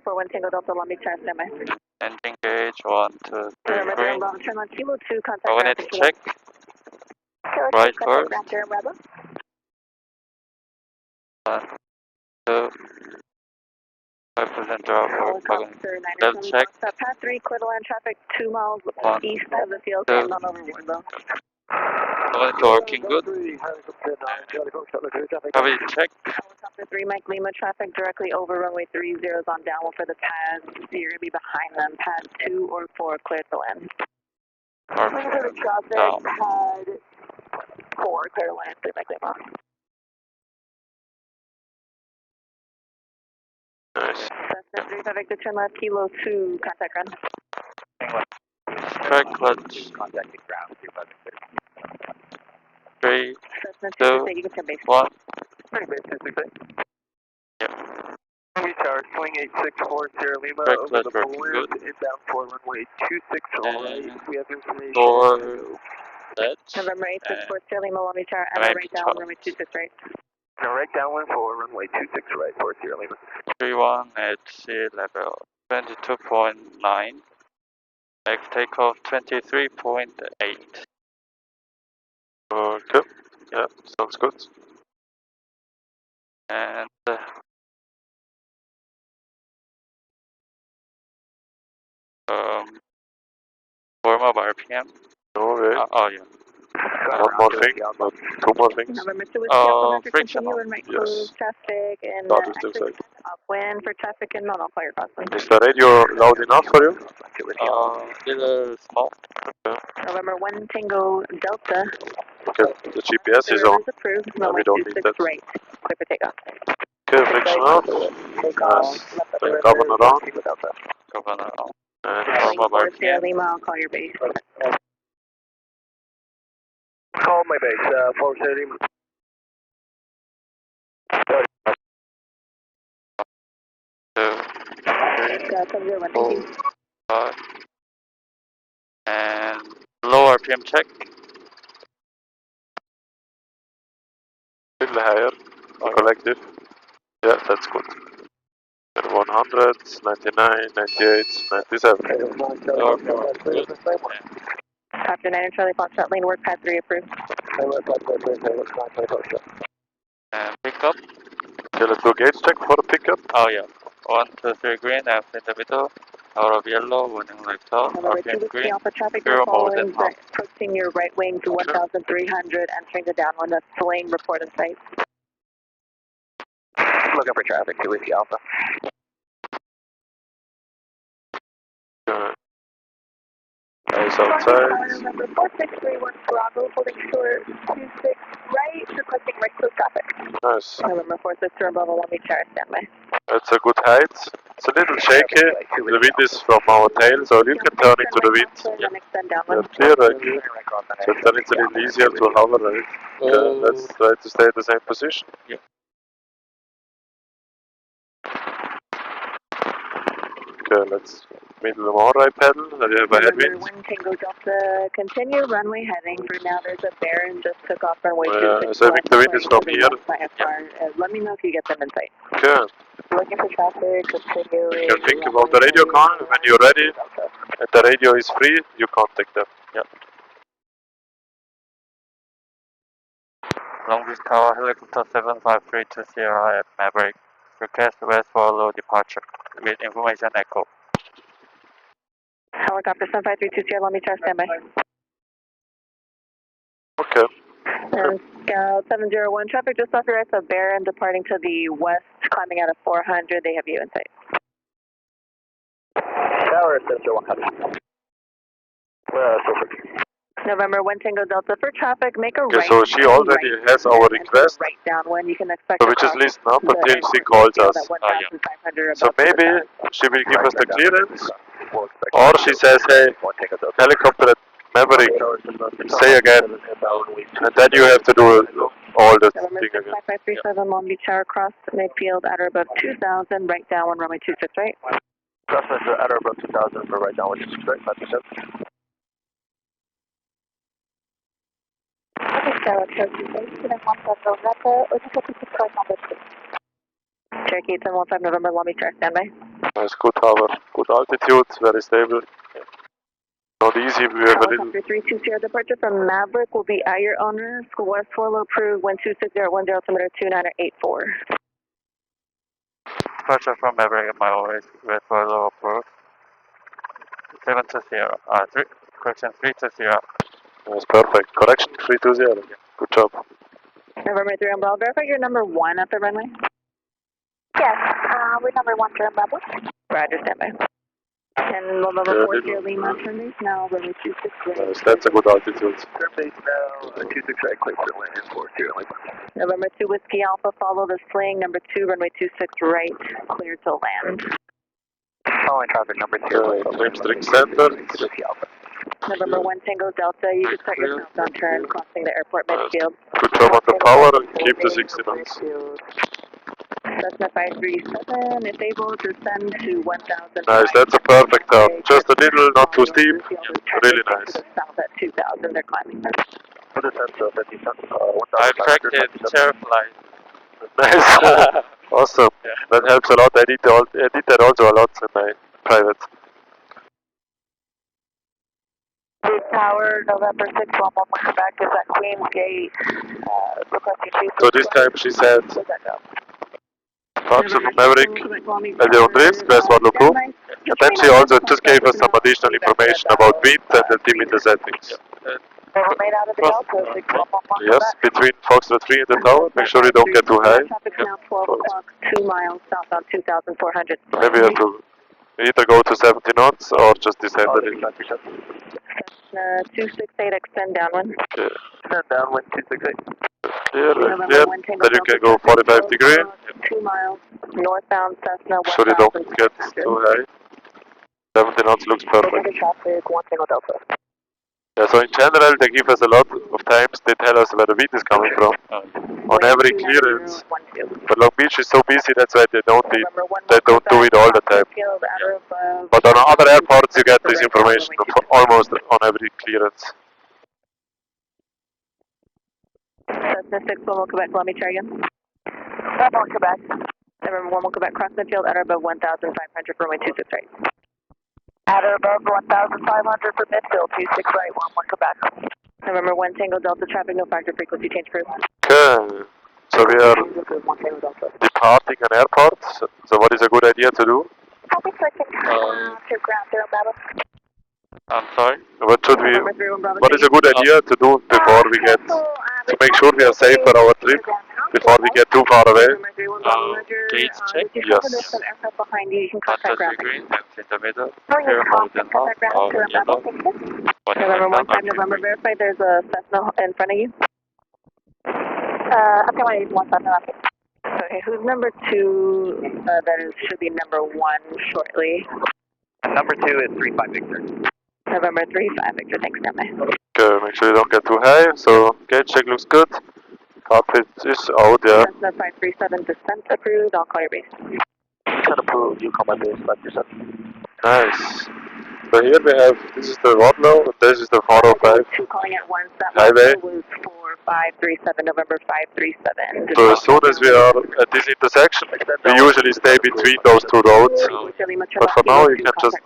341 Tango Delta, let me try standby. Engine gauge, 1, 2, 3, green. Turn on Kilo 2, contact I wanted to check. Right first. 1, 2. 5% drop for plug-in. Left check. Pass 3, clear to land traffic 2 miles 1, east of the field, 2. and not overboard though. It's working good. Probably check. Helicopter 3, Mike Lima, traffic directly over runway 30 on downwind for the pads. So you're going to be behind them. Pad 2 or 4, clear to land. Perfect. Traffic, Down. pad 4, clear to land, 3 Mike Lima. Nice. Cessna 3, traffic to turn left, Kilo 2, contact run. Strike clutch. Contacting ground, 3, Cessna 2, 2, you can turn base. 1. pretty base, 266. Yep. We tower, swing 864, Sierra Lima, Strike over the clutch working board, good. inbound for runway 26 right, we have information. 4 ledge. November 864, Sierra Lima, let me tower, Right, and right down, runway 26 right. No, right downwind for runway 26 right for Sierra Lima. 31 at sea level 22.9. Max takeoff 23.8. Okay. Yeah, sounds good. And warm up RPM. Okay. Oh yeah. One more thing, not two more things. November 2 frictional. continue and right close Yes. traffic and That is the actually same. upwind for traffic and non fire crossing. Is the radio loud enough for you? Little small. November 1 Tango Delta. Okay, the GPS is on. Approved. Yeah, we Runway don't need 26 that. right. Clear for takeoff. Okay, friction off. Nice. Then governor on. Governor on. And Warm up Sierra RPM. Lima, I'll call your base. Call my base, for Sierra Lima. Got 701, thank you. 5. And low RPM check. little higher. Collective. Yeah, that's good. 100, 99, 98, 97. After 9 and Charlie Foxtrot lane work, pad 3 approved. And pick up. Okay, let's do gauge check for the pickup. Oh yeah. 1, 2, 3 green, F in the middle. Out of yellow, winning left top. RPM green. Alpha traffic, Zero more following, than half. approaching your right wing to 1,300, entering the downwind of swing, report in sight. Looking for traffic, 2 Whiskey Alpha. Eyes outside. Number 4631 Bravo, holding short 26 right, requesting right close traffic. Nice. November 4631 Bravo, let me chart standby. That's a good height. It's a little shaky. The wind is from our tail, so you can turn into the wind. Then extend Yeah, downwind. clear right. So then it's a little easier to hover, right? Okay, let's try to stay in the same position. Yeah. Okay, let's middle and more right pedal. Then you have a headwind. 1 Tango Delta, continue runway heading. For now, there's a Baron just took off runway 26. So I think the wind is from here. Let me know if you get them in sight. Okay. Looking for traffic, continue. You can think about the radio call. When you're ready and the radio is free, you contact them. Yep. Long Beach Tower, helicopter 753 to Sierra at Maverick. Request West Follow departure with information echo. Helicopter 7532 Sierra, let me try standby. Okay. And Scout 701, traffic just off your right of Baron, departing to the west, climbing out of 400. They have you in sight. Tower, 701. November 1 Tango Delta for traffic, make a Okay, right. so she already has our request. Right downwind, you can expect So we just listen up until she calls us. So maybe she will give us the clearance, or she says, hey, helicopter at Maverick, say again, and then you have to do all the thing again. 5537 Long Beach Tower, cross midfield at or above 2000, right downwind, runway 26 right. Cross midfield at or above 2000 for right downwind 26 right, 527. Cherokee 715 November, let me start standby. Nice, good tower, good altitude, very stable. Not easy, we have a little... Helicopter 320 departure from Maverick will be at your own risk. West Swallow approved 126010, altimeter 2984. Departure from Maverick at my always West Swallow approved. 320. That's perfect. Correction 320. Good job. November 3 on Bravo. Verify you're number 1 at the runway. Yes, we're number 1 for Bravo. Roger, standby. And November 40 Lima, turn base now, runway 26 right. Nice, that's a good altitude. Turn base now, 26 right, clear for land, 40 Lima. November 2 Whiskey Alpha, follow the swing. Number 2, runway 26 right, clear to land. Following traffic number 2. Trim string center. November 1 Tango Delta, you can start your southbound turn, crossing the airport midfield. Good job on the power and keep the 60 knots. Cessna 537 is able to send to 1,000. Nice, that's a perfect turn. Just a little, not too steep. Really nice. South at 2,000, they're climbing. For the sense of 50 cents, I tracked it terrified. Nice. Awesome. Yeah. That helps a lot. I did that also a lot in my private. Big Tower, November 6, 11, Quebec is at Queen's Gate, requesting 2. So this time she said, departure from Maverick, at your own risk, West Swallow approved. And then she also just gave us some additional information about wind and altimeter settings. Never made out of the Delta, 6, 11, Yes, between Foxtrot 3 and the tower, make sure you don't get too high. Traffic now 12 o'clock, 2 miles southbound 2,400. Maybe you have to either go to 70 knots or just descend a little. 268, extend downwind. Okay. Stand downwind 268. Clear, clear. Then you can go 45 degree. 2 miles northbound Cessna. Make sure you don't get too high. 70 knots looks perfect. traffic, 1 Tango Delta. Yeah, so in general they give us a lot of times, they tell us where the wind is coming from. On every clearance. But Long Beach is so busy, that's why they don't do it all the time. But on other airports you get this information almost on every clearance. Cessna 611 Quebec, let me try again. 11, Quebec. November 1 Quebec, cross the field at or above 1,500 for runway 26 right. At or above 1,500 for midfield, 26 right, 11, Quebec. November 1 Tango Delta, traffic no factor, frequency change approved. Okay, so we are departing an airport, so what is a good idea to do? Happy clicking to ground zero, Bravo. I'm sorry? What should we, November 3 1 Bravo. what is a good idea to do before we get, to make sure we are safe for our trip, before we get too far away? Gauge check? Yes. Aircraft behind you, you can contact Contact ground. green, and in the middle, Oh, clear yes, hold and half, contact or ground zero, yellow. Bravo, thank you. November 1 5 5, November, verify there's a Cessna in front of you. Okay, my name is 1 Cessna. Okay, who's number 2? That is, should be number 1 shortly. Number 2 is 35 Victor. November 3 5 Victor, thanks, standby. Okay, make sure you don't get too high, so gauge check looks good. Cockpit is out, yeah. Cessna 537 descent approved, I'll call your base. Descent approved, you come on base, left descent. Nice. So here we have, this is the Wadlow, and this is the 405 2 calling at 1, that highway. was 4537, November 537. So as soon as we are at this intersection, we usually stay between those two roads. But for now you can just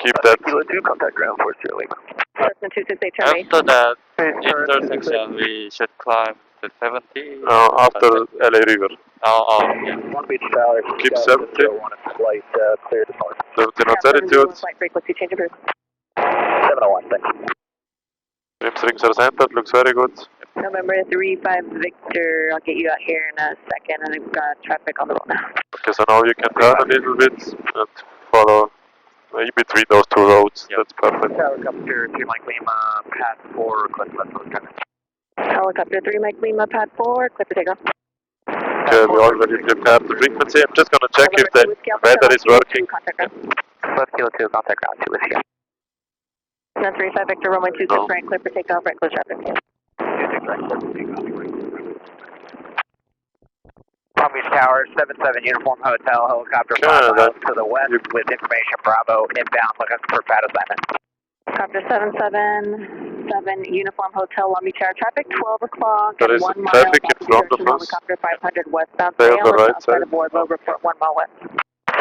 keep that. Kilo 2, contact ground for Sierra Lima. Cessna 268, turn base. After that intersection, we should climb the 70. After LA River. Yeah. Long Beach Tower, Keep 70. Flight clear to north. 70 knots attitude. Flight frequency change approved. 701, thanks. Trim strings are centered, looks very good. November 3 5 Victor, I'll get you out here in a second, and I've got traffic on the road now. Okay, so now you can turn a little bit and follow in between those two roads. Yep. That's perfect. Helicopter 3 Mike Lima, path 4, request left nose turn. Helicopter 3 Mike Lima, pad 4, clear for takeoff. Okay, we already prepared the frequency. I'm just gonna check if the weather is working. Left Kilo 2, contact ground 2 is here. Cessna 3 5 Victor, runway 26 right, clear for takeoff, right close traffic. 26 right, clear for takeoff. Long Beach Tower, 77 Uniform Hotel, helicopter 5 miles to the west with information Bravo, inbound, looking for pad assignment. Helicopter 777 Uniform Hotel, Long Beach Tower, traffic 12 o'clock. There is 1 mile traffic in front of us. Helicopter 500 westbound, Stay on the right outside side. of Wardlow, report 1 mile west.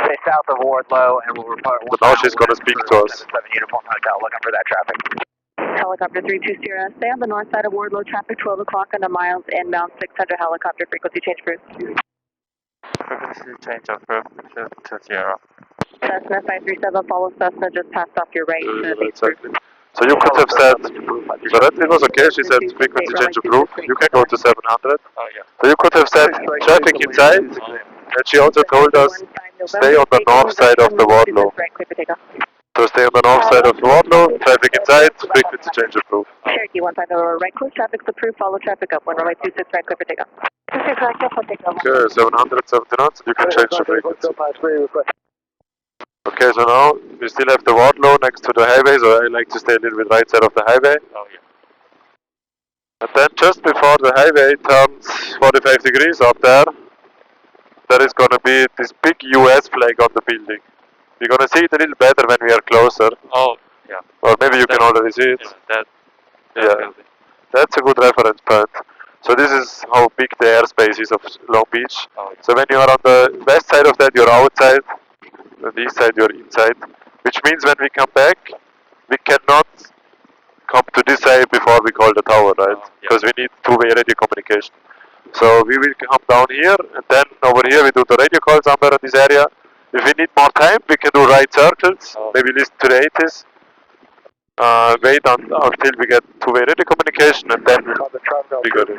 Stay south of Wardlow, and we'll report. But now she's gonna speak to us. 7 Uniform Hotel, looking for that traffic. Helicopter 320, stay on the north side of Wardlow, traffic 12 o'clock on the miles, inbound 600 helicopter, frequency change group. Frequency change of group to 0. Cessna 537, follow Cessna, just passed off your right. Exactly. So you could have said, so that it was okay, she said frequency change approved, you can go to 700. Oh, yeah. So you could have said traffic inside, and she also told us stay on the north side of the Wardlow. So stay on the north side of the Wardlow, traffic inside, frequency change approved. Cherokee 150, right close, traffic's approved, follow traffic up, 1 runway 26, right clear for takeoff. 26, right clear for takeoff. Okay, 770 knots, you can change the frequency. Okay, so now we still have the Wardlow next to the highway, so I like to stay a little bit right side of the highway. Oh, yeah. And then just before the highway turns 45 degrees up there is gonna be this big US flag on the building. You're gonna see it a little better when we are closer. Oh, yeah. Or maybe you can already see it. Yeah, That's a good reference point. So this is how big the airspace is of Long Beach. Oh, yeah. So when you are on the west side of that, you're outside. On the east side, you're inside. Which means when we come back, we cannot come to this side before we call the tower, right? Because we need two-way radio communication. So we will come down here, and then over here we do the radio call somewhere in this area. If we need more time, we can do right circles, maybe listen to the 80s. Wait until we get two-way radio communication, and then we go in.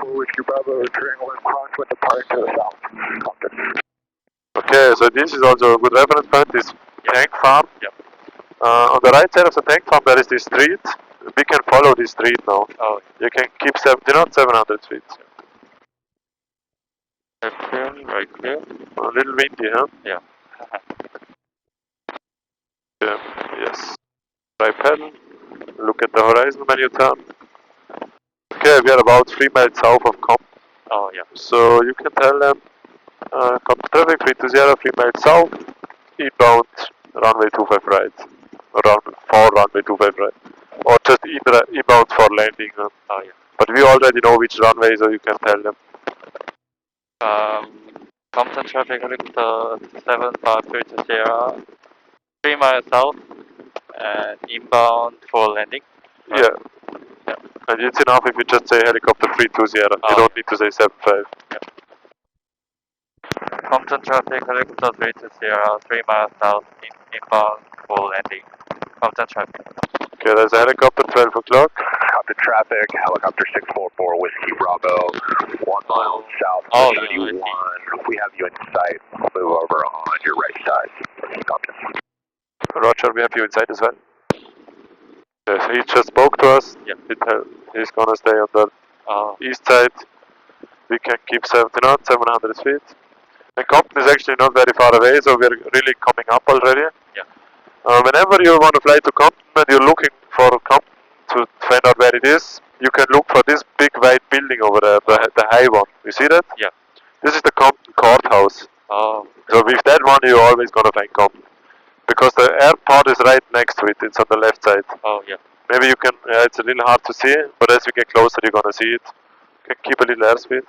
Okay, so this is also a good reference point, this tank farm. Yep. On the right side of the tank farm there is this street. We can follow this street now. Oh. You can keep 700 feet. Right clear. A little windy, huh? Yeah. Yes. Right pedal. Look at the horizon when you turn. Okay, we are about 3 miles south of Comp. Oh, yeah. So you can tell them, Comp traffic 320, 3 miles south, inbound runway 25 right. Around 4 runway 25 right. Or just inbound for landing. Oh, yeah. But we already know which runway, so you can tell them. Compton traffic helicopter 75320, 3 miles south, and inbound for landing. Right? Yeah. And it's enough if you just say helicopter 320. You don't need to say 75. Yeah. Compton traffic helicopter 320, 3 miles south, inbound for landing. Compton traffic. Okay, there's a helicopter 12 o'clock. Compton traffic, helicopter 644, Whiskey Bravo, 1 mile south, 71. We have you in sight. We'll move over on your right side. Compton. Roger, we have you inside as well. Yes, he just spoke to us. Yeah. He's gonna stay on the east side. We can keep 70 knots, 700 feet. And Compton is actually not very far away, so we're really coming up already. Yeah. Whenever you want to fly to Compton and you're looking for Compton to find out where it is, you can look for this big white building over there, the high one. You see that? Yeah. This is the Compton courthouse. Oh. So with that one, you're always gonna find Compton. Because the airport is right next to it, it's on the left side. Oh, yeah. Maybe you can, it's a little hard to see, but as we get closer, you're gonna see it. You can keep a little airspeed.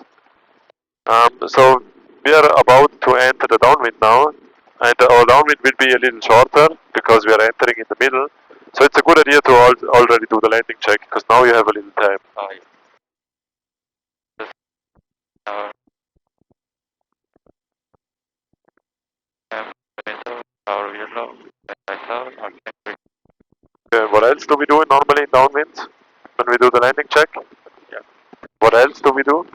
So we are about to enter the downwind now, and our downwind will be a little shorter because we are entering in the middle. So it's a good idea to already do the landing check, because now you have a little time. Oh, yeah. What else do we do normally in downwind when we do the landing check? Yeah. What else do we do?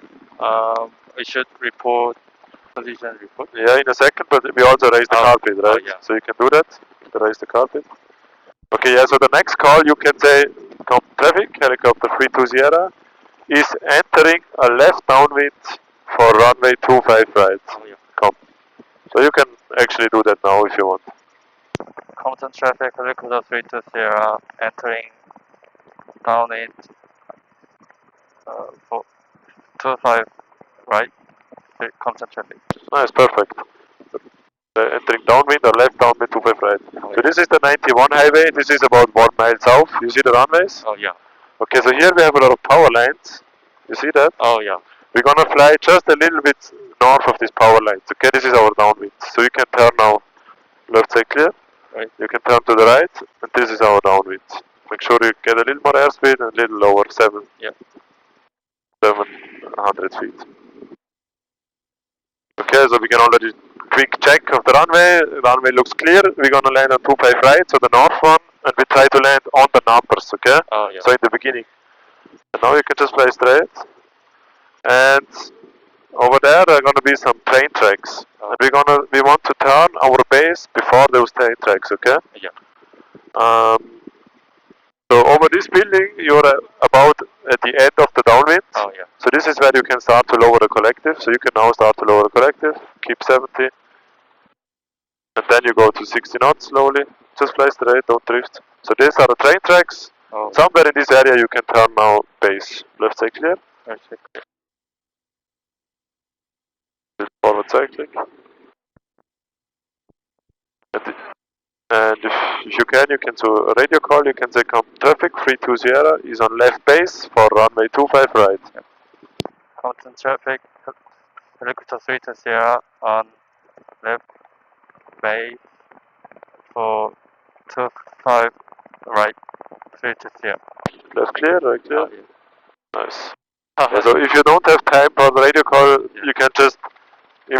We should report position report. Yeah, in a second, but we also raise the carpet, right? Yeah. So you can do that, raise the carpet. Okay, yeah, so the next call you can say, Compton traffic, helicopter 320 is entering a left downwind for runway 25 right. Oh, yeah. Compton. So you can actually do that now if you want. Compton traffic helicopter 320 entering downwind for 25 right. Compton traffic. Nice, perfect. Entering downwind or left downwind 25 right. So this is the 91 highway. This is about 1 mile south. You see the runways? Oh, yeah. Okay, so here we have a lot of power lines. You see that? Oh, yeah. We're gonna fly just a little bit north of these power lines. Okay, this is our downwind. So you can turn now left side clear. Right. You can turn to the right, and this is our downwind. Make sure you get a little more airspeed and a little lower, 700 feet. Okay, so we can already quick check of the runway. Runway looks clear. We're gonna land on 25 right, so the north one, and we try to land on the numbers, okay? Oh, yeah. So in the beginning. And now you can just fly straight. And over there are gonna be some train tracks. And we want to turn our base before those train tracks, okay? Yeah. So over this building, you're about at the end of the downwind. Oh, yeah. So this is where you can start to lower the collective. So you can now start to lower the collective, keep 70. And then you go to 60 knots slowly. Just fly straight, don't drift. So these are the train tracks. Oh. Somewhere in this area you can turn now base. Left side clear. Right side clear. Forward cycling. And if you can do a radio call, you can say come traffic 32 Sierra is on left base for runway 25 right. Yep. Compton traffic, helicopter 32 Sierra on left base for 25 right, 32 Sierra. Left clear, right clear. Oh, yeah. Nice. Yeah, so if you don't have time for the radio call, you can just, we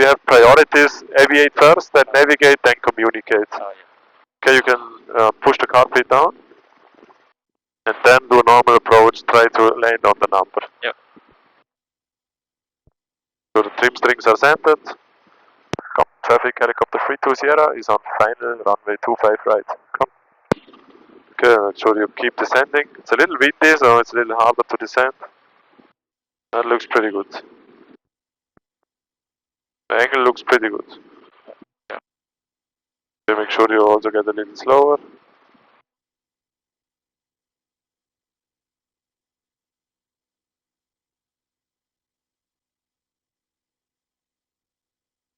have priorities, aviate first, then navigate, then communicate. Oh, yeah. Okay, you can push the cockpit down, and then do a normal approach, try to land on the number. Yep. So the trim strings are centered. Come, traffic helicopter 32 Sierra is on final runway 25 right. Come. Okay, make sure you keep descending. It's a little windy, so it's a little harder to descend. That looks pretty good. The angle looks pretty good. Yeah. Okay, make sure you also get a little slower.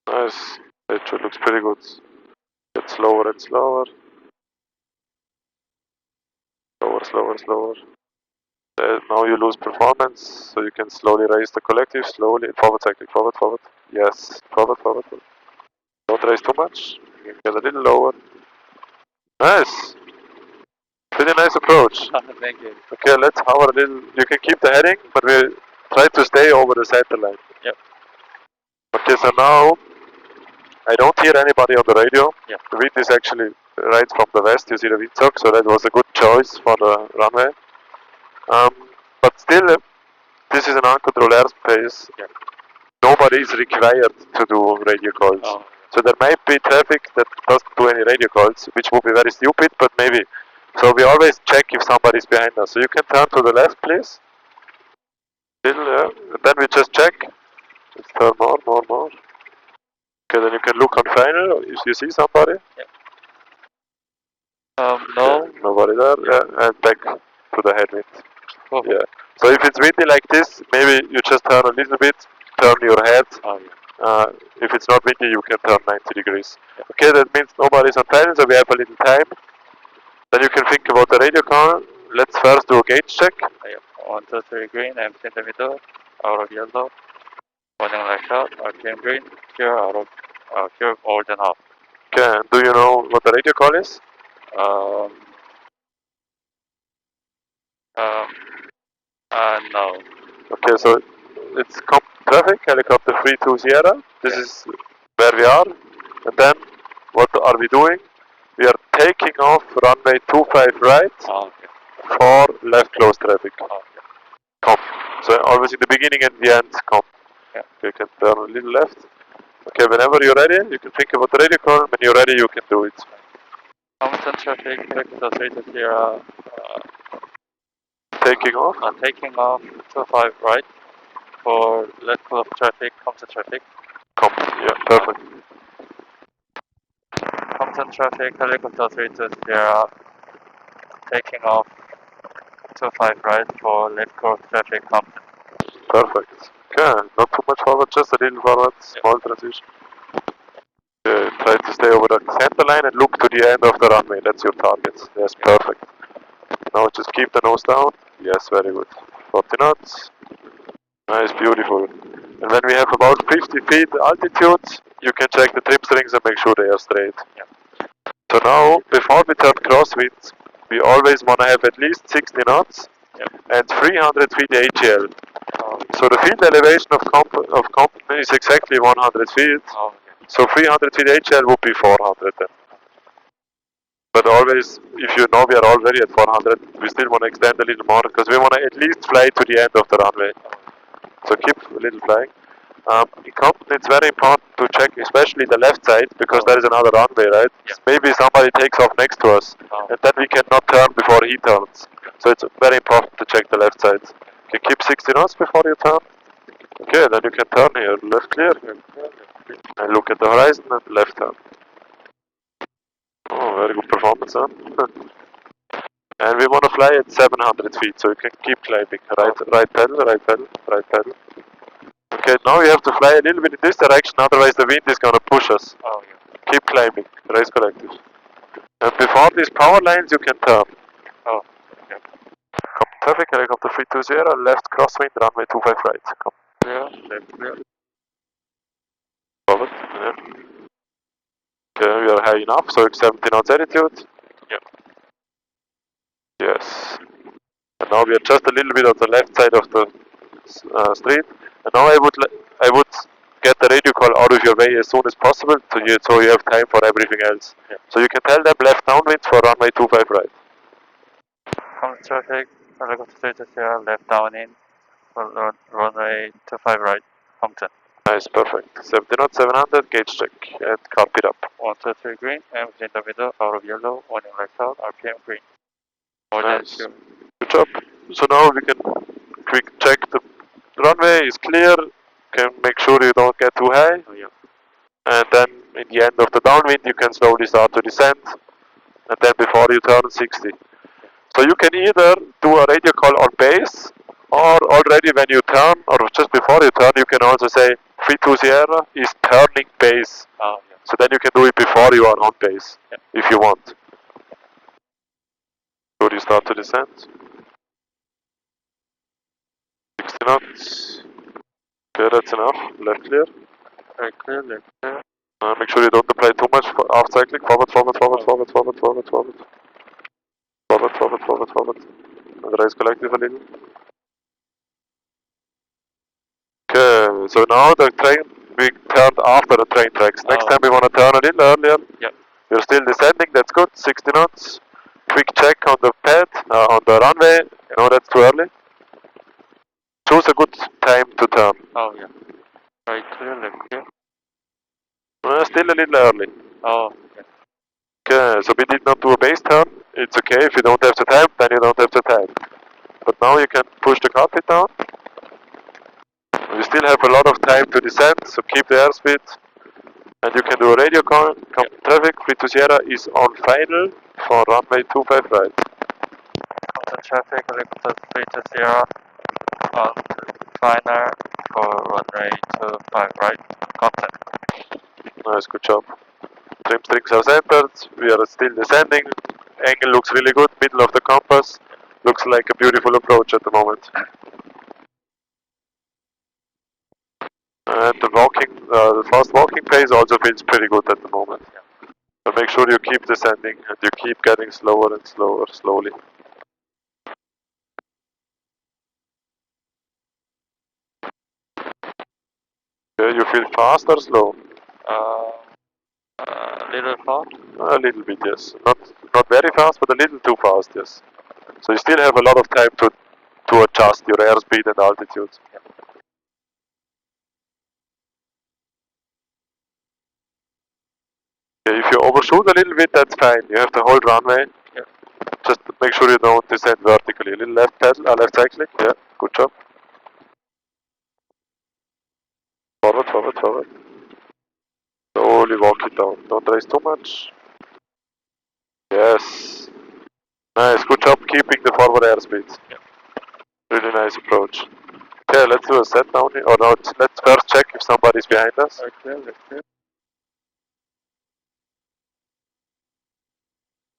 Nice. It looks pretty good. Get slower and slower. Slower, slower, slower. Now you lose performance, so you can slowly raise the collective, slowly. Forward cycling, forward, forward. Yes, forward, forward, forward. Don't raise too much. You can get a little lower. Nice. Pretty nice approach. Thank you. Okay, let's hover a little. You can keep the heading, but we try to stay over the center line. Yep. Okay, so now I don't hear anybody on the radio. Yeah. The wind is actually right from the west. You see the windsock, so that was a good choice for the runway. But still, this is an uncontrolled airspace. Yeah. Nobody is required to do radio calls. Oh. So there might be traffic that doesn't do any radio calls, which would be very stupid, but maybe. So we always check if somebody is behind us. So you can turn to the left, please. Still, then we just check. Let's turn more, more, more. Okay, then you can look on final if you see somebody. Yeah. No. Okay, nobody there. Yeah, and back to the headwind. Oh. Yeah. So if it's windy like this, maybe you just turn a little bit, turn your head. Oh, yeah. If it's not windy, you can turn 90 degrees. Yeah. Okay, that means nobody's on final, so we have a little time. Then you can think about the radio call. Let's first do a gauge check. Yeah. 1, 2, 3 green, empty in the middle, out of yellow. Running left out, RPM green, cure out of cure more than half. Okay, do you know what the radio call is? No. Okay, so it's traffic, helicopter 32 Sierra. This is where we are. And then, what are we doing? We are taking off runway 25 right for left close traffic. Come. So always in the beginning and the end, come. Yeah. Okay, you can turn a little left. Okay, whenever you're ready, you can think about the radio call. When you're ready, you can do it. Compton traffic, helicopter 32 Sierra. Taking off? Taking off 25 right for left close traffic, Compton traffic. Come. Yeah, perfect. Compton traffic, helicopter 32 Sierra. Taking off 25 right for left close traffic, Compton. Perfect. Okay, not too much forward, just a little forward, small transition. Try to stay over the center line and look to the end of the runway. That's your target. Yes, perfect. Now just keep the nose down. Yes, very good. 40 knots. Nice, beautiful. And when we have about 50 feet altitude, you can check the trim strings and make sure they are straight. So now, before we turn crosswind, we always want to have at least 60 knots and 300 feet HL. So the field elevation of Compton is exactly 100 feet. So 300 feet HL would be 400 then. But always, if you know we are already at 400, we still want to extend a little more because we want to at least fly to the end of the runway. So keep a little flying. In Compton, it's very important to check, especially the left side, because there is another runway, right? Maybe somebody takes off next to us, and then we cannot turn before he turns. So it's very important to check the left side. Okay, keep 60 knots before you turn. Okay, then you can turn here, left clear. And look at the horizon and left turn. Oh, very good performance, huh? And we want to fly at 700 feet, so you can keep climbing. Right pedal, right pedal, right pedal. Okay, now you have to fly a little bit in this direction, otherwise the wind is going to push us. Keep climbing, race collective. And before these power lines, you can turn. Come traffic, helicopter 320, left crosswind, runway 25 right. Come. Left clear. Forward, Okay, we are high enough, so it's 70 knots altitude. Yes. And now we are just a little bit on the left side of the street. And now I would get the radio call out of your way as soon as possible, so you have time for everything else. So you can tell them left downwind for runway 25 right. Come traffic, helicopter 320, left down in, for runway 25 right, Compton. Nice, perfect. 70 knots, 700, gauge check, and carb it up. 123 green, M's in the middle, out of yellow, warning lights out, RPM green. Nice. Good job. So now we can quick check the runway is clear. Can make sure you don't get too high. And then in the end of the downwind you can slowly start to descend. And then before you turn 60. So you can either do a radio call on base, or already when you turn, or just before you turn, you can also say 320 is turning base. So then you can do it before you are on base, if you want. So you start to descend. 60 knots. Okay, that's enough. Left clear. Right clear, left clear. Make sure you don't apply too much after cycling. Forward, forward, forward, forward, forward, forward, forward. Forward, forward, forward, forward. And raise collective a little. Okay, so now the train, we turned after the train tracks. Next time we want to turn a little earlier. We're still descending, that's good. 60 knots. Quick check on the pad, on the runway. No, that's too early. Choose a good time to turn. Right clear, left clear. Still a little early. Okay, so we did not do a base turn. It's okay, if you don't have the time, then you don't have the time. But now you can push the carpet down. We still have a lot of time to descend, so keep the airspeed. And you can do a radio call. Traffic, 320 is on final for runway 25 right. Compton traffic, helicopter 320, on final for runway 25 right, Compton. Nice, good job. Trim strings are centered, we are still descending. Angle looks really good, middle of the compass. Looks like a beautiful approach at the moment. And the fast walking pace also feels pretty good at the moment. But make sure you keep descending and you keep getting slower and slower, slowly. Okay, you feel fast or slow? A little fast. A little bit, yes. Not very fast, but a little too fast, yes. So you still have a lot of time to adjust your airspeed and altitude. Okay, if you overshoot a little bit, that's fine. You have the whole runway. Just make sure you don't descend vertically. A little left pedal, left cycling. Yeah, good job. Forward, forward, forward. Slowly walk it down. Don't race too much. Yes. Nice, good job keeping the forward airspeed. Really nice approach. Okay, let's do a set down here. Or no, let's first check if somebody's behind us.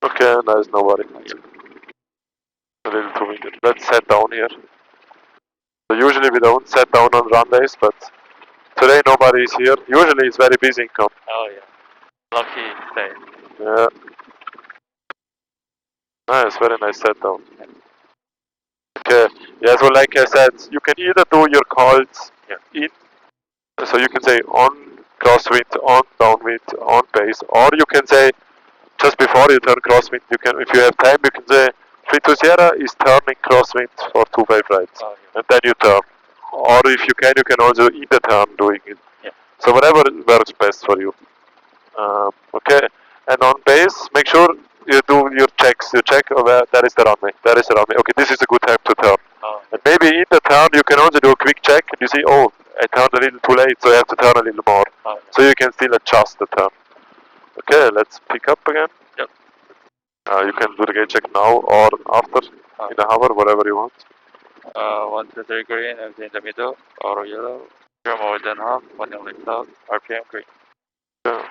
Okay, nice, nobody. A little too windy. Let's set down here. So usually we don't set down on runways, but Today nobody is here. Usually it's very busy in camp. Oh yeah. Lucky day. Yeah. Nice, very nice setup. Okay. Yeah, so like I said, you can either do your calls in, so you can say on crosswind, on downwind, on base, or you can say just before you turn crosswind, you can, if you have time, you can say 32 Sierra is turning crosswind for 25 right, and then you turn. Or if you can also in the turn doing it. Yeah. So whatever works best for you. Okay, and on base, make sure you do your checks. You check, oh, that is the runway. That is the runway. Okay, this is a good time to turn. And maybe in the turn you can also do a quick check and you see, oh, I turned a little too late, so I have to turn a little more. So you can still adjust the turn. Okay, let's pick up again. Yep. You can do the gate check now or after in the hover, whatever you want. 1, 2, 3 green, empty in the middle, auto yellow, zero more than half, 1 left out, RPM green. Yeah.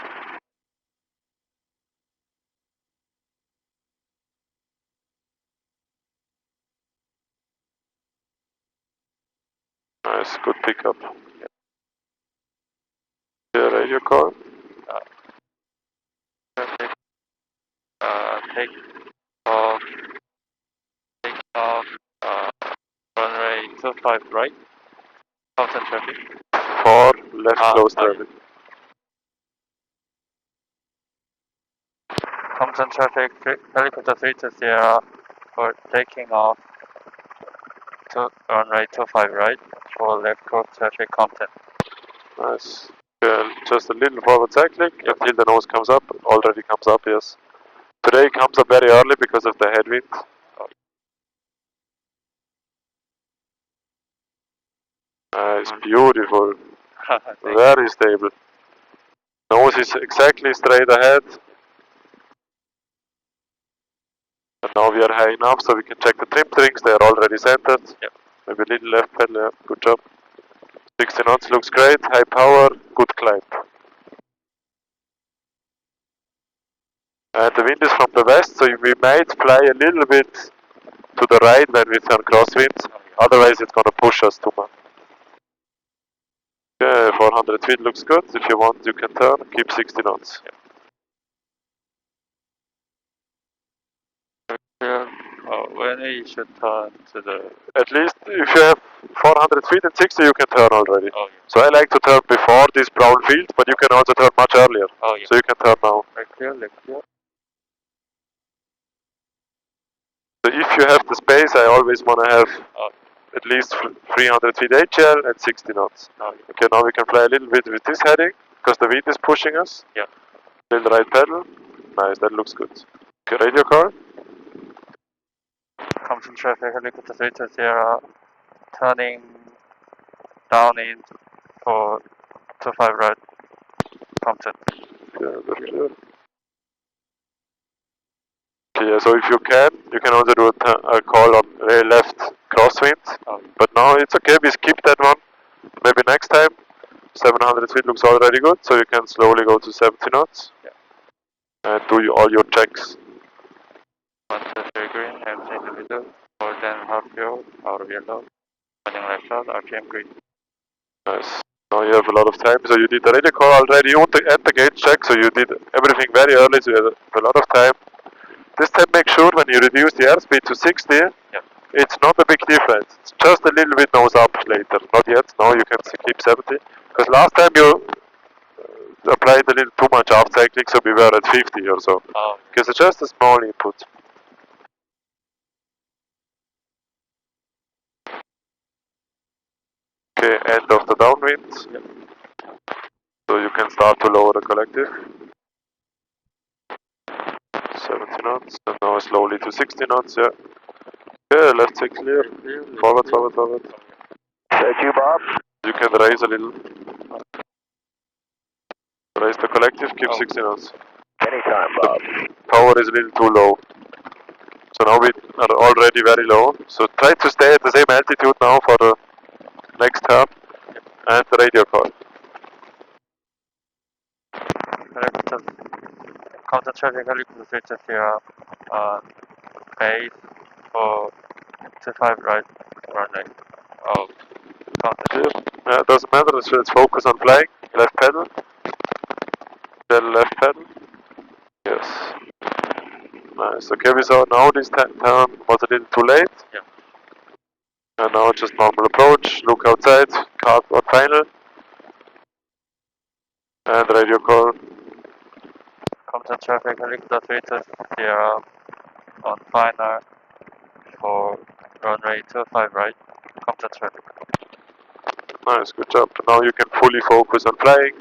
Nice, good pickup. Yeah, radio call. Perfect. Take off, take off, runway 25 right, constant traffic. 4 left close traffic. Constant traffic, helicopter 3 to Sierra for taking off to runway 25 right for left close traffic Compton. Nice. Just a little forward cycling until the nose comes up. Already comes up, yes. Today it comes up very early because of the headwind. Nice, beautiful. Very stable. Nose is exactly straight ahead. And now we are high enough so we can check the trim strings. They are already centered. Yep. Maybe a little left pedal, yeah. Good job. 60 knots looks great. High power, good climb. And the wind is from the west, so we might fly a little bit to the right when we turn crosswind. Otherwise it's gonna push us too much. Okay, 400 feet looks good. If you want, you can turn. Keep 60 knots. When we should turn to the... At least if you have 400 feet and 60, you can turn already. Oh, yeah. So I like to turn before this brown field, but you can also turn much earlier. Oh, yeah. So you can turn now. Left clear, left clear. So if you have the space, I always want to have at least 300 feet HL and 60 knots. Oh, yeah. Okay, now we can fly a little bit with this heading, because the wind is pushing us. Yeah. Little right pedal. Nice, that looks good. Okay, radio call. Compton traffic, helicopter 3 to Sierra, turning down in for 25 right, Compton. Yeah, very clear. Okay, yeah, so if you can also do a call on very left crosswind. But now it's okay, we skip that one. Maybe next time. 700 feet looks already good, so you can slowly go to 70 knots. Yeah. And do all your checks. 1, 2, 3 green, empty in the middle, more than half fuel, out of yellow, running left out, RPM green. Nice. Now you have a lot of time, so you did the radio call already and the gate check, so you did everything very early, so you have a lot of time. This time make sure when you reduce the airspeed to 60, it's not a big difference. It's just a little bit nose up later. Not yet, now you can keep 70. Because last time you applied a little too much aft cycling, so we were at 50 or so. Because it's just a small input. Okay, end of the downwind. So you can start to lower the collective. 70 knots, and now slowly to 60 knots, yeah. Yeah, left six clear. Forward, forward, forward. Thank you, Bob. You can raise a little. Raise the collective, keep 60 knots. Anytime, Bob. Power is a little too low. So now we are already very low. So try to stay at the same altitude now for the next turn. And the radio call. Compton traffic, helicopter 3 to Sierra, base for 25 right, runway. contact. Yeah, it doesn't matter, let's focus on flying. Left pedal. Then left pedal. Yes. Nice. Okay, we saw now this turn was a little too late. Yeah. And now just normal approach, look outside, card on final. And radio call. Contact traffic, helicopter 320 on final for runway 25 right. Contact traffic. Nice, good job. Now you can fully focus on flying.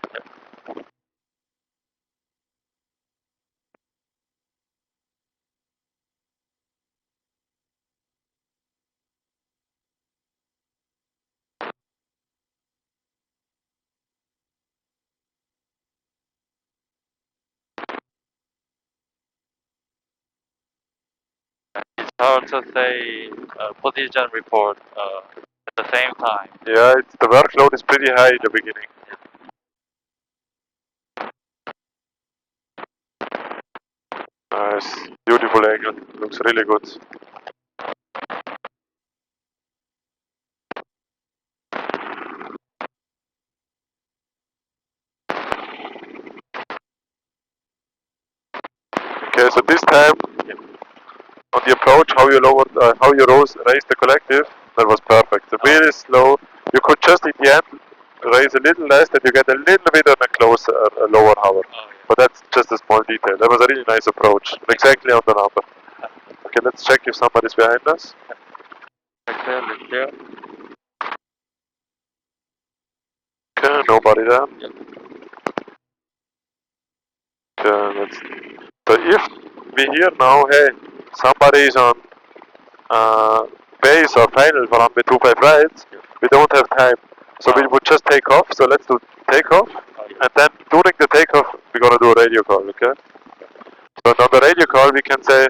It's hard to say position report at the same time. Yeah, the workload is pretty high in the beginning. Nice, beautiful angle, looks really good. Okay, so this time on the approach, how you raised the collective, that was perfect. Really slow. You could just in the end raise a little less, and you get a little bit on a lower hover. But that's just a small detail. That was a really nice approach, exactly on the number. Okay, let's check if somebody's behind us. Okay, look there. Okay, nobody there. Okay, so if we hear now, hey, somebody is on base or final for runway 25 right, we don't have time. So we would just take off, so let's do takeoff. And then during the takeoff, we're gonna do a radio call, okay? So on the radio call, we can say,